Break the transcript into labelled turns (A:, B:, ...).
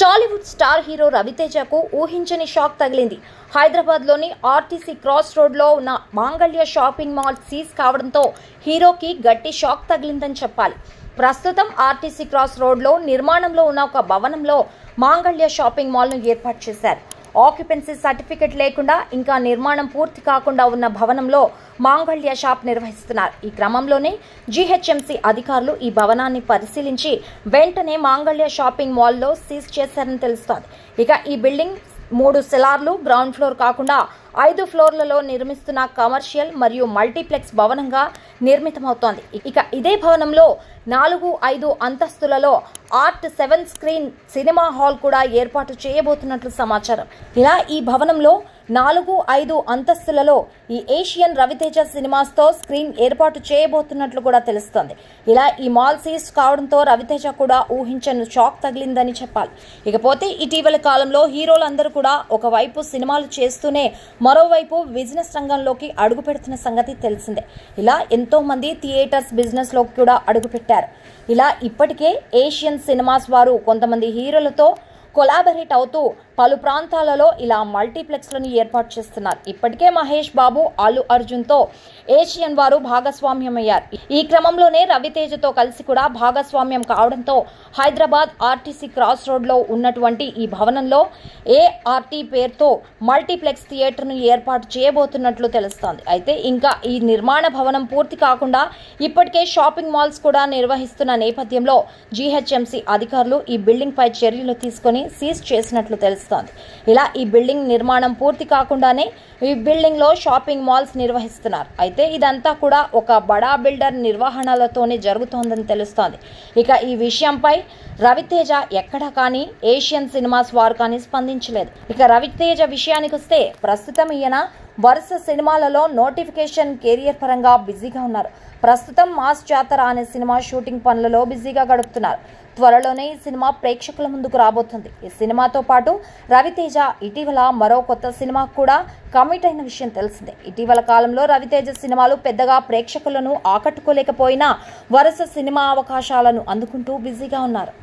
A: Tollywood star hero రవితేజకు ఊహించని shock తగిలింది. హైదరాబాద్లోని ఆర్టీసీ క్రాస్ రోడ్లో ఉన్న మాంగళ్య షాపింగ్ మాల్ సీజ్ కావడంతో హీరోకి గట్టి షాక్ తగిలిందని చెప్పాలి. ప్రస్తుతం ఆర్టీసీ క్రాస్ రోడ్లో నిర్మాణంలో ఉన్న ఒక భవనంలో మాంగళ్య షాపింగ్ మాల్ను ఏర్పాటు చేశారు. ఆక్యుపెన్సీ సర్టిఫికెట్ లేకుండా ఇంకా నిర్మాణం పూర్తి కాకుండా ఉన్న భవనంలో మాంగళ్య షాప్ నిర్వహిస్తున్నారు. ఈ క్రమంలోనే జీహెచ్ఎంసీ అధికారులు ఈ భవనాన్ని పరిశీలించి వెంటనే మాంగళ్య షాపింగ్ మాల్లో సీజ్ చేశారని తెలుస్తోంది. ఇక ఈ బిల్డింగ్ 3 సెలార్లు, గ్రౌండ్ ఫ్లోర్ కాకుండా 5 ఫ్లోర్లలో నిర్మిస్తున్న కమర్షియల్ మరియు మల్టీప్లెక్స్ భవనంగా నిర్మితమవుతోంది. ఇక ఇదే భవనంలో 4-5 అంతస్తులలో ఆర్ట్ 7 స్క్రీన్ సినిమా హాల్ కూడా ఏర్పాటు చేయబోతున్నట్లు సమాచారం. ఇలా ఈ భవనంలో 4-5 అంతస్తులలో ఈ ఏషియన్ రవితేజ సినిమాస్తో స్క్రీన్ ఏర్పాటు చేయబోతున్నట్లు కూడా తెలుస్తోంది. ఇలా ఈ మాల్ సీజ్ కావడంతో రవితేజ కూడా ఊహించని షాక్ తగిలిందని చెప్పాలి. ఇకపోతే ఇటీవల కాలంలో హీరోలందరూ కూడా ఒకవైపు సినిమాలు చేస్తూనే మరోవైపు బిజినెస్ రంగంలోకి అడుగు పెడుతున్న సంగతి తెలిసిందే. ఇలా ఎంతో మంది థియేటర్స్ బిజినెస్ లోకి కూడా అడుగుపెట్టారు. ఇలా ఇప్పటికే ఏషియన్ సినిమాస్ వారు కొంతమంది హీరోలతో కొలాబరేట్ అవుతూ పలు ప్రాంతాలలో ఇలా మల్టీప్లెక్స్లను ఏర్పాటు చేస్తున్నారు. ఇప్పటికే మహేష్ బాబు, అల్లు అర్జున్తో ఏషియన్ వారు భాగస్వామ్యమయ్యారు. ఈ క్రమంలోనే రవితేజతో కలిసి కూడా భాగస్వామ్యం కావడంతో హైదరాబాద్ ఆర్టీసీ క్రాస్ రోడ్లో ఉన్నటువంటి ఈ భవనంలో ఏఆర్టీ పేరుతో మల్టీప్లెక్స్ థియేటర్ను ఏర్పాటు చేయబోతున్నట్లు తెలుస్తోంది. అయితే ఇంకా ఈ నిర్మాణ భవనం పూర్తి కాకుండా ఇప్పటికే షాపింగ్ మాల్స్ కూడా నిర్వహిస్తున్న నేపథ్యంలో జీహెచ్ఎంసీ అధికారులు ఈ బిల్డింగ్ పై చర్యలు తీసుకుని సీజ్ చేసినట్లు తెలుస్తోంది. ఇలా ఈ బిల్డింగ్ నిర్మాణం పూర్తి కాకుండానే ఈ బిల్డింగ్ లో షాపింగ్ మాల్స్ నిర్వహిస్తున్నారు. అయితే ఇదంతా కూడా ఒక బడా బిల్డర్ నిర్వహణలతోనే జరుగుతోందని తెలుస్తోంది. ఇక ఈ విషయంపై రవితేజ ఎక్కడా కానీ ఏషియన్ సినిమాస్ వారు కానీ స్పందించలేదు. ఇక రవితేజ విషయానికి వస్తే ప్రస్తుతం ఈయన వరుస సినిమాలలో నోటిఫికేషన్ కెరియర్ పరంగా బిజీగా ఉన్నారు. ప్రస్తుతం మాస్ జాతర అనే సినిమా షూటింగ్ పనులలో బిజీగా గడుపుతున్నారు. త్వరలోనే ఈ సినిమా ప్రేక్షకుల ముందుకు రాబోతుంది. ఈ సినిమాతో పాటు రవితేజ ఇటీవల మరో కొత్త సినిమా కూడా కమిట్ అయిన విషయం తెలిసిందే. ఇటీవల కాలంలో రవితేజ సినిమాలు పెద్దగా ప్రేక్షకులను ఆకట్టుకోలేకపోయినా వరుస సినిమా అవకాశాలను అందుకుంటూ బిజీగా ఉన్నారు.